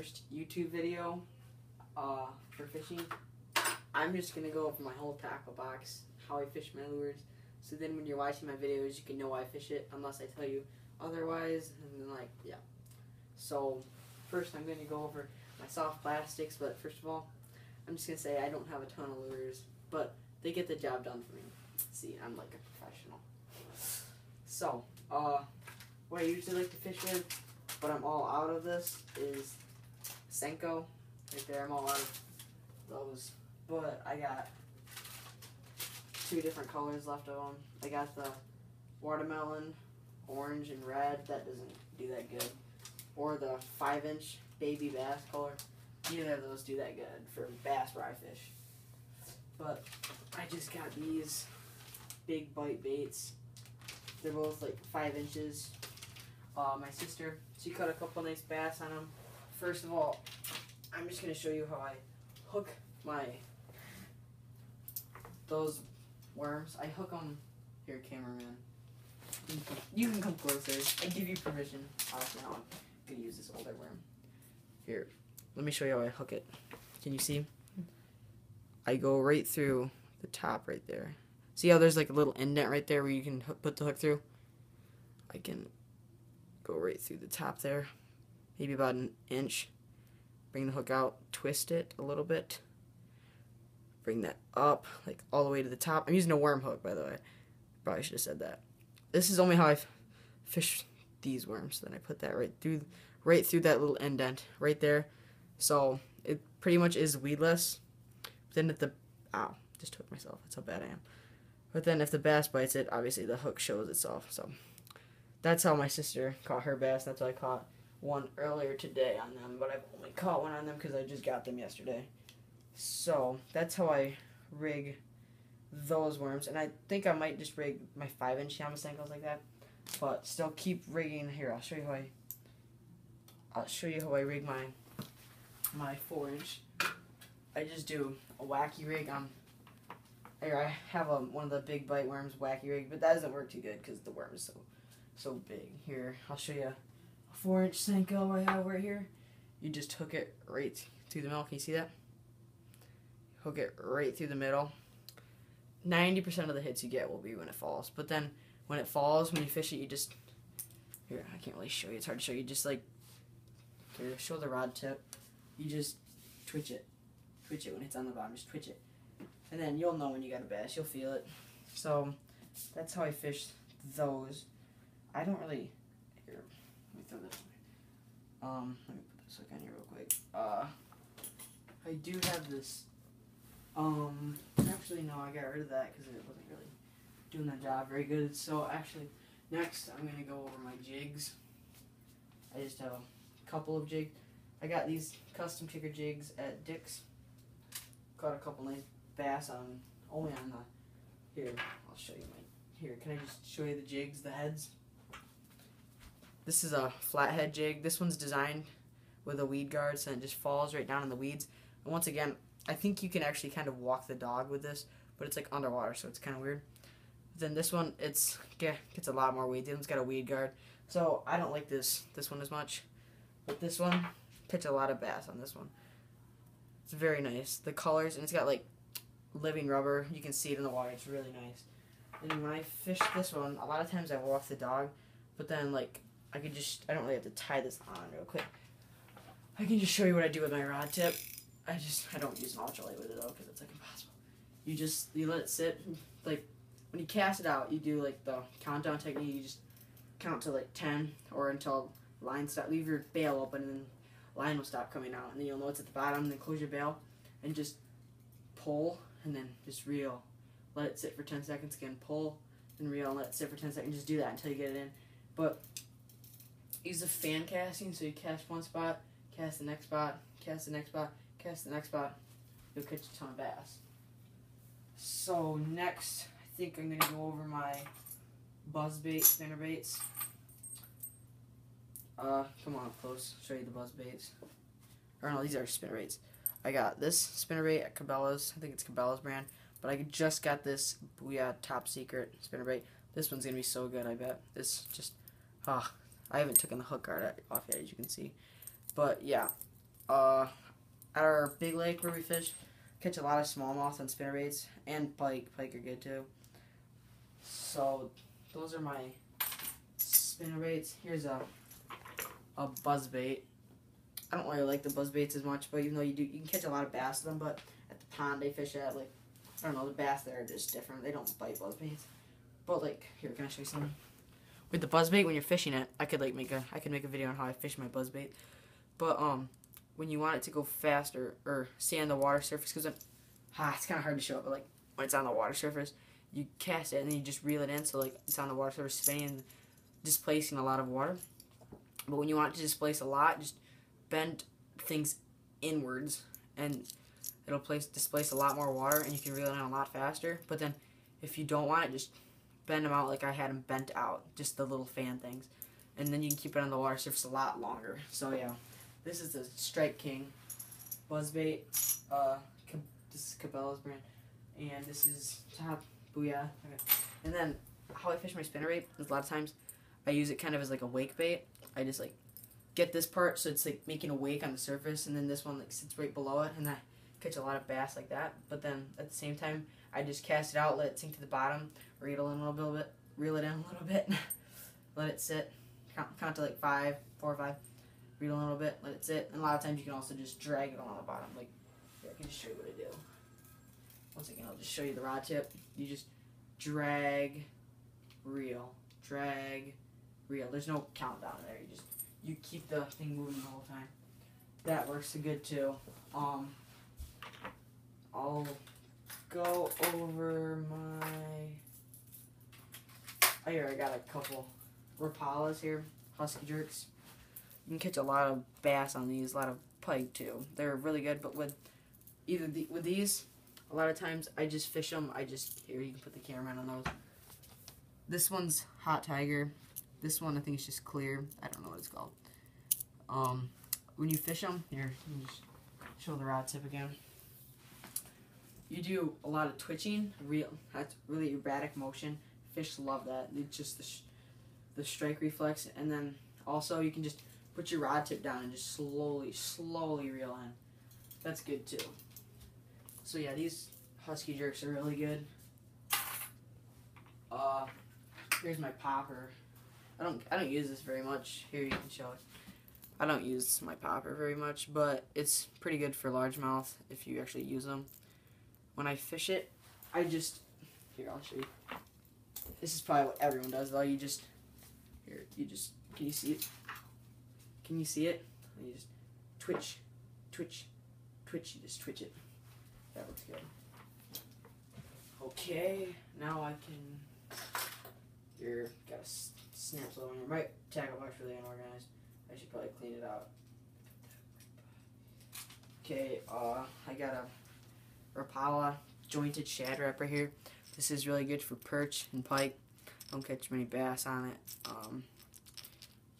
first YouTube video for fishing, I'm just going to go over my whole tackle box, how I fish my lures. So then when you're watching my videos, you can know why I fish it, unless I tell you otherwise. And then, like, yeah. So first I'm going to go over my soft plastics, but first of all, I'm just going to say I don't have a ton of lures, but they get the job done for me. See, I'm like a professional. So, what I usually like to fish with, but I'm all out of this, is Senko. Right there, I'm all out of those. But I got 2 different colors left of them. I got the watermelon, orange and red. That doesn't do that good. Or the 5-inch baby bass color. Neither of those do that good for bass where I fish. But I just got these big bite baits. They're both like 5 inches. My sister, she caught a couple nice bass on them. First of all, I'm just going to show you how I hook those worms. I hook them, here cameraman, you can come closer, I give you permission. Now I'm going to use this older worm. Here, let me show you how I hook it. Can you see? I go right through the top right there. See how there's like a little indent right there where you can put the hook through? I can go right through the top there, maybe about an inch. Bring the hook out, twist it a little bit. Bring that up, like all the way to the top. I'm using a worm hook, by the way. Probably should have said that. This is only how I fish these worms. Then I put that right through that little indent right there. So it pretty much is weedless. Then if the just hooked myself. That's how bad I am. But then if the bass bites it, obviously the hook shows itself. So that's how my sister caught her bass. That's how I caught one earlier today on them, but I've only caught one on them because I just got them yesterday. So that's how I rig those worms, and I think I might just rig my 5-inch Yamasenkos like that, but still keep rigging. Here, I'll show you how I rig my 4-inch. I just do a wacky rig on. Here, I have one of the big bite worms wacky rig, but that doesn't work too good because the worm is so big. Here, I'll show you a 4-inch Senko I have right here. You just hook it right through the middle. Can you see that? Hook it right through the middle. 90% of the hits you get will be when it falls. But then when it falls, when you fish it, you just... Here, I can't really show you. It's hard to show you. Just like... Here, show the rod tip. You just twitch it. Twitch it when it's on the bottom. Just twitch it. And then you'll know when you got a bass. You'll feel it. So, that's how I fish those. I don't really... Here, let me throw this away. Let me put this hook on here real quick. I do have this... actually no, I got rid of that because it wasn't really doing that job very good. So actually, next I'm going to go over my jigs. I just have a couple of jigs. I got these custom kicker jigs at Dick's. Caught a couple nice bass only on the, here, I'll show you here, can I just show you the jigs, the heads? This is a flathead jig. This one's designed with a weed guard so it just falls right down in the weeds. And once again, I think you can actually kind of walk the dog with this, but it's like underwater, so it's kind of weird. Then this one, gets a lot more weight. This one's got a weed guard, so I don't like this one as much. But this one, catch a lot of bass on this one. It's very nice. The colors, and it's got like living rubber. You can see it in the water. It's really nice. And when I fish this one, a lot of times I walk the dog, but then like I don't really have to tie this on real quick. I can just show you what I do with my rod tip. I don't use an ultralight with it though because it's like impossible. You let it sit. Like when you cast it out, you do like the countdown technique. You just count to like 10 or until line stop. Leave your bail open and then line will stop coming out, and then you'll know it's at the bottom. And then close your bail and just pull and then just reel. Let it sit for 10 seconds again. Pull and reel and let it sit for 10 seconds. Just do that until you get it in. But use the fan casting, so you cast one spot, cast the next spot, cast the next spot, cast the next spot. You'll catch a ton of bass. So next, I think I'm going to go over my buzzbait spinnerbaits. Come on up close, show you the buzzbaits. Or no, these are spinnerbaits. I got this spinnerbait at Cabela's. I think it's Cabela's brand. But I just got this Booyah Top Secret spinnerbait. This one's going to be so good, I bet. This just, I haven't taken the hook guard off yet, as you can see. But yeah, at our big lake where we fish, catch a lot of smallmouth on spinnerbaits, and pike. Pike are good too. So those are my spinnerbaits. Here's a buzzbait. I don't really like the buzzbaits as much, but even though you can catch a lot of bass with them. But at the pond they fish at, like, I don't know, the bass there are just different. They don't bite buzzbaits. But like, here, can I show you something? With the buzzbait, when you're fishing it, I could make a video on how I fish my buzzbait. But when you want it to go faster or stay on the water surface, because it's kind of hard to show it, but like when it's on the water surface, you cast it and then you just reel it in, so like it's on the water surface, spinning, displacing a lot of water. But when you want it to displace a lot, just bend things inwards, and it'll displace a lot more water, and you can reel it in a lot faster. But then, if you don't want it, just bend them out like I had them bent out, just the little fan things, and then you can keep it on the water surface a lot longer. So yeah, this is the Strike King buzzbait. This is Cabela's brand, and this is Top Booyah. Okay. And then how I fish my spinnerbait is a lot of times I use it kind of as like a wake bait. I just like get this part so it's like making a wake on the surface, and then this one like sits right below it, and I catch a lot of bass like that. But then at the same time, I just cast it out, let it sink to the bottom, reel it in a little bit, let it sit, count to like 5, 4 or 5, reel in a little bit, let it sit. And a lot of times you can also just drag it along the bottom. Like, here, I can just show you what I do. Once again, I'll just show you the rod tip. You just drag, reel, drag, reel. There's no countdown there. You keep the thing moving the whole time. That works good too. I'll go over my. Oh, here I got a couple Rapalas here, Husky Jerks. You can catch a lot of bass on these, a lot of pike too. They're really good, but with these, a lot of times I just fish them. Here, you can put the camera on those. This one's Hot Tiger. This one I think is just clear. I don't know what it's called. When you fish them, here, let me just show the rod tip again. You do a lot of twitching, that's really erratic motion. Fish love that. It's just the strike reflex, and then also you can just put your rod tip down and just slowly reel in. That's good too. So yeah, these Husky Jerks are really good. Here's my popper. I don't use this very much. Here, you can show it. I don't use my popper very much, but it's pretty good for largemouth if you actually use them. When I fish it, here, I'll show you. This is probably what everyone does though. Can you see it? Can you see it? And you just twitch. You just twitch it. That looks good. Okay, now I can. Here, got a snap slow on here. My tackle box really unorganized. I should probably clean it out. Okay, I got a Rapala jointed shad wrap right here. This is really good for perch and pike. Don't catch many bass on it. You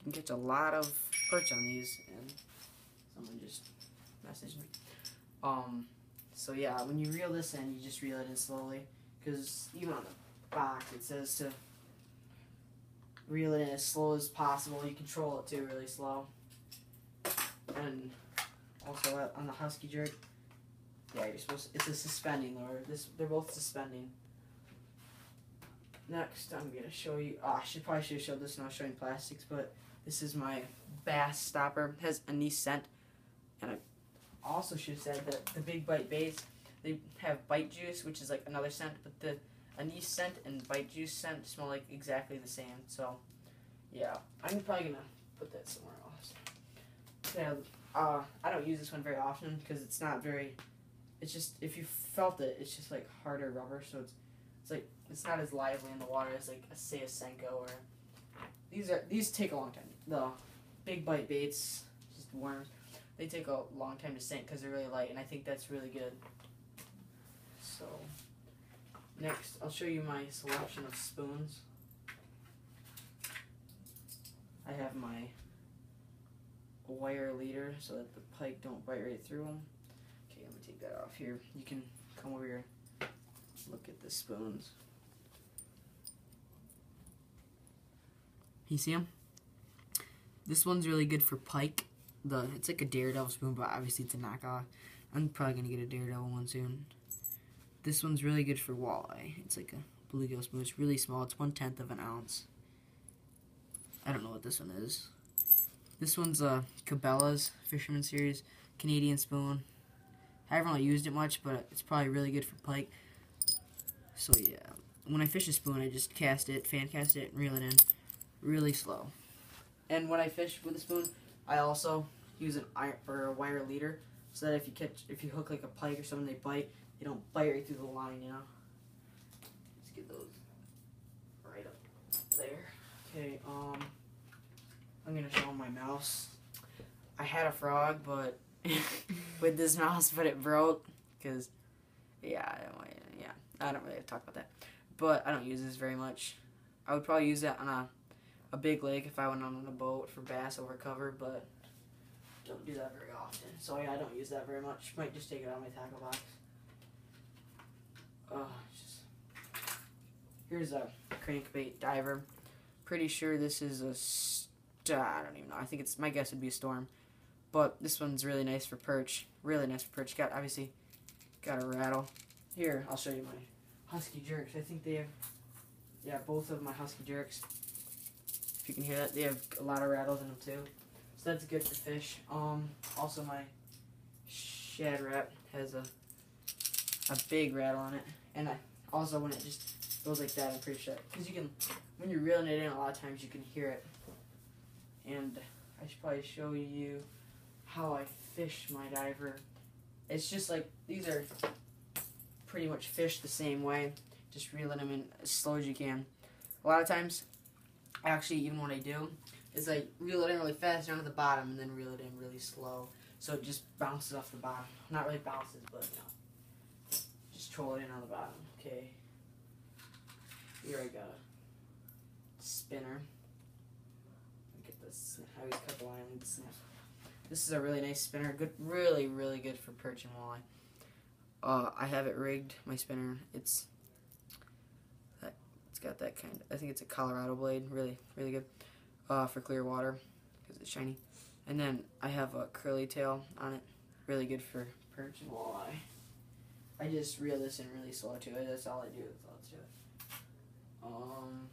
can catch a lot of perch on these, and someone just messaged me. So yeah, when you reel this in, you just reel it in slowly, because even on the box it says to reel it in as slow as possible. You control it too, really slow. And also on the Husky Jerk, yeah, it's a suspending lure. They're both suspending. Next, I'm gonna show you. I should have showed this when I was showing plastics, but this is my bass stopper. It has anise scent, and I also should have said that the big bite baits, they have bite juice, which is like another scent, but the anise scent and bite juice scent smell like exactly the same. So, yeah, I'm probably gonna put that somewhere else. Yeah, I don't use this one very often because it's not very. It's just, if you felt it, it's just like harder rubber, so it's like it's not as lively in the water as like a Senko or these take a long time. The big bite baits, just worms, they take a long time to sink because they're really light, and I think that's really good. So next, I'll show you my selection of spoons. I have my wire leader so that the pike don't bite right through them. Okay, let me take that off here. You can come over here, look at the spoons. You see them? This one's really good for pike. it's like a Daredevil spoon, but obviously it's a knockoff. I'm probably gonna get a Daredevil one soon. This one's really good for walleye. It's like a bluegill spoon. It's really small. It's 1/10 of an ounce. I don't know what this one is. This one's Cabela's Fisherman Series Canadian spoon. I haven't really used it much, but it's probably really good for pike. So yeah, when I fish a spoon, I just cast it, fan cast it, and reel it in really slow. And when I fish with a spoon, I also use an iron or a wire leader, so that if you hook like a pike or something, they bite. They don't bite right through the line, you know. Let's get those right up there. Okay, I'm gonna show my mouse. I had a frog, but with this mouse, but it broke because, yeah, I don't really talk about that. But I don't use this very much. I would probably use that on a big lake if I went on a boat for bass over cover, but don't do that very often. So yeah, I don't use that very much. Might just take it out of my tackle box. Here's a crankbait diver. Pretty sure this is I don't even know. I think my guess would be a storm. But this one's really nice for perch. Really nice for perch. Obviously got a rattle. Here, I'll show you my Husky jerks. I think they have, yeah, both of my Husky jerks. If you can hear that, they have a lot of rattles in them too. So that's good for fish. Also my Shad Rat has a big rattle on it. And also when it just goes like that, I'm pretty sure. Because when you're reeling it in, a lot of times you can hear it. And I should probably show you how I fish my diver. It's just like, these are pretty much fished the same way. Just reeling them in as slow as you can. A lot of times, actually, even what I do is I reel it in really fast down to the bottom and then reel it in really slow. So it just bounces off the bottom. Not really bounces, but you know. Just troll it in on the bottom. Okay. Here I got a spinner. Get this. I always cut the line with the snip. This is a really nice spinner. Good, really, really good for perch and walleye. I have it rigged. My spinner. It's got that kind of. I think it's a Colorado blade. Really, really good. For clear water because it's shiny. And then I have a curly tail on it. Really good for perch and walleye. I just reel this in really slow too. That's all I do. That's all to it.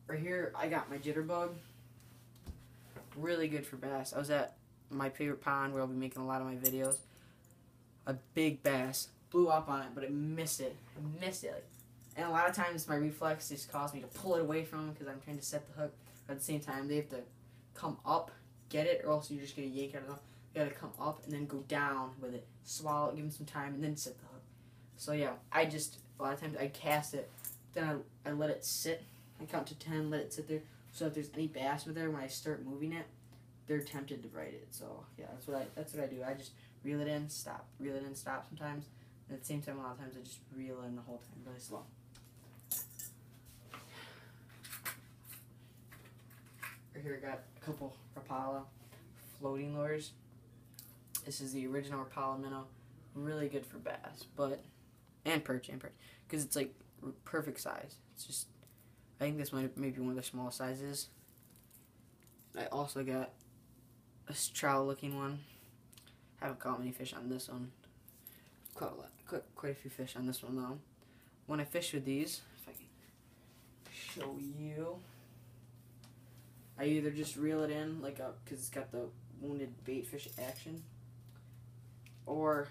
Right here, I got my jitterbug. Really good for bass. I was at my favorite pond where I'll be making a lot of my videos. A big bass blew up on it, but it missed it. I missed it. And a lot of times my reflex just caused me to pull it away from them because I'm trying to set the hook. But at the same time, they have to come up, get it, or else you're just going to yank out of them. You got to come up and then go down with it. Swallow it, give them some time, and then set the hook. So yeah, a lot of times I cast it, then I let it sit. I count to 10, let it sit there. So if there's any bass with there, when I start moving it, they're tempted to bite it. So yeah, that's what I do. I just reel it in, stop, reel it in, stop sometimes. And at the same time, a lot of times I just reel in the whole time, really slow. Right here I got a couple Rapala floating lures. This is the original Rapala minnow. Really good for bass, and perch, because it's like perfect size. It's just, I think this might be one of the small sizes. I also got a trout looking one. Haven't caught many fish on this one. Caught quite a few fish on this one though. When I fish with these, if I can show you, I either just reel it in because it's got the wounded bait fish action, or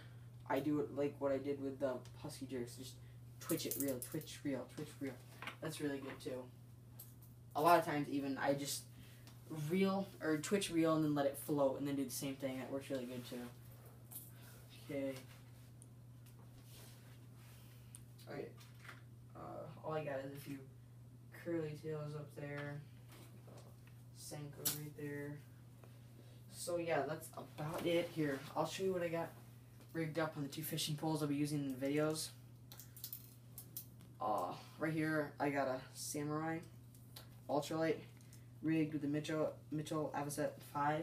I do it like what I did with the Husky jerks. Just twitch it, reel, twitch, reel, twitch, reel. That's really good too. A lot of times even I just reel or twitch, reel, and then let it float, and then do the same thing. That works really good too. Okay. Alright. All I got is a few curly tails up there. Senko right there. So yeah, that's about it here. I'll show you what I got rigged up on the two fishing poles I'll be using in the videos. Right here I got a Samurai ultralight rigged with the Mitchell Avocet 5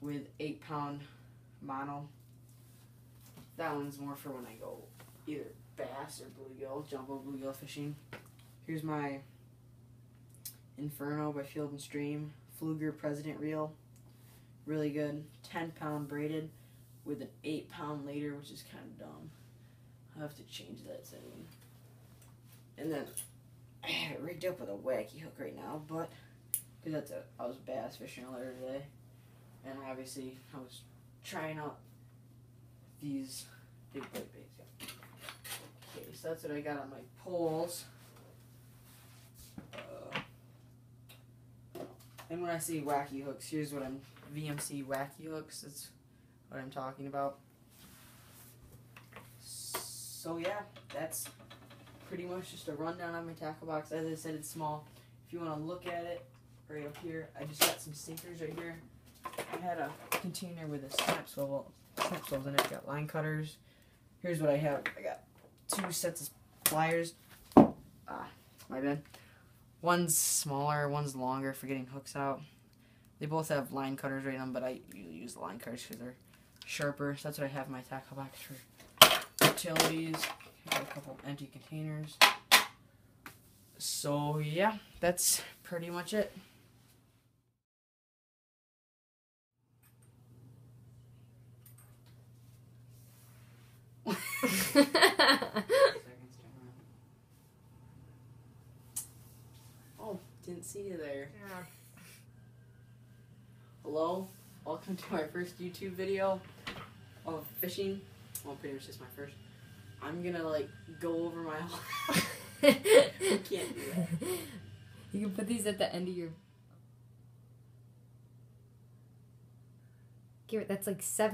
with 8-pound mono. That one's more for when I go either bass or bluegill, jumbo bluegill fishing. Here's my Inferno by Field and Stream Fluger President reel. really good. 10-pound braided with an 8-pound leader, which is kind of dumb. I'll have to change that setting. And then I have it rigged up with a wacky hook right now, but because I was bass fishing earlier today, and obviously I was trying out these big bite baits. Okay, so that's what I got on my poles. And when I say wacky hooks, here's what I'm VMC wacky hooks. That's what I'm talking about. So yeah, that's pretty much just a rundown on my tackle box. As I said, it's small. If you want to look at it, right up here, I just got some sinkers right here. I had a container with a snap swivels in it. Got line cutters. Here's what I have. I got 2 sets of pliers. My bad. One's smaller, one's longer for getting hooks out. They both have line cutters right on, but I usually use the line cutters because they're sharper. So that's what I have in my tackle box for utilities. I got a couple empty containers. So yeah, that's pretty much it. Oh, didn't see you there. Yeah. Hello, welcome to my first YouTube video of fishing. Well, pretty much just my first. I'm gonna like go over my whole. You can't do that. You can put these at the end of your. Gerrit, that's like 7.